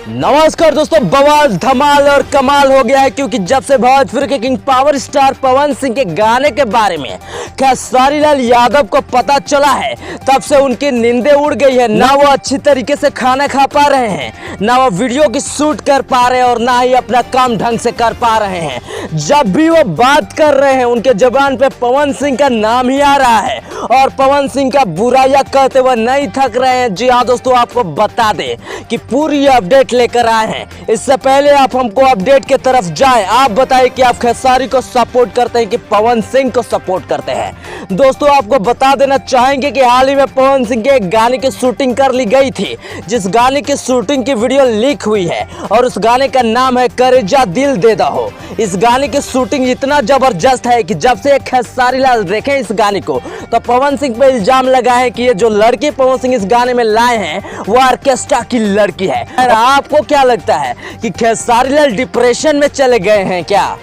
नमस्कार दोस्तों, बवाल धमाल और कमाल हो गया है क्योंकि जब से भोजपुर के king power star Pawan Singh के गाने के बारे में खेसारी लाल यादव को पता चला है, तब से उनकी नींदें उड़ गई है। ना वो अच्छी तरीके से खाना खा पा रहे हैं, ना वो वीडियो की शूट कर पा रहे हैं और ना ही अपना काम ढंग से कर पा रहे हैं। जब भी वो बात कर रहे हैं उनके जुबान पे पवन सिंह का नाम ही आ रहा है और पवन सिंह का बुराइयां कहते हुए नहीं थक रहे हैं। जी हाँ दोस्तों, आपको बता दें कि पूरी अपडेट लेकर आए हैं। इससे पहले आप हमको अपडेट की तरफ जाएं, आप बताइए कि आप खेसारी को सपोर्ट करते हैं कि पवन सिंह को सपोर्ट करते हैं। दोस्तों, आपको बता देना चाहेंगे कि हाल ही में पवन सिंह के एक गाने की शूटिंग कर ली गई थी, जिस गाने की शूटिंग की वीडियो लीक हुई है और उस गाने का नाम है करेजा दिल दे दो। इस गाने की शूटिंग इतना जबरदस्त है कि जब से खेसारी लाल देखें इस गाने को तो पवन सिंह पे इल्जाम लगा है कि ये जो लड़की पवन सिंह इस गाने में लाए हैं वो ऑर्केस्ट्रा की लड़की है। आपको क्या लगता है कि खेसारी लाल डिप्रेशन में चले गए हैं क्या?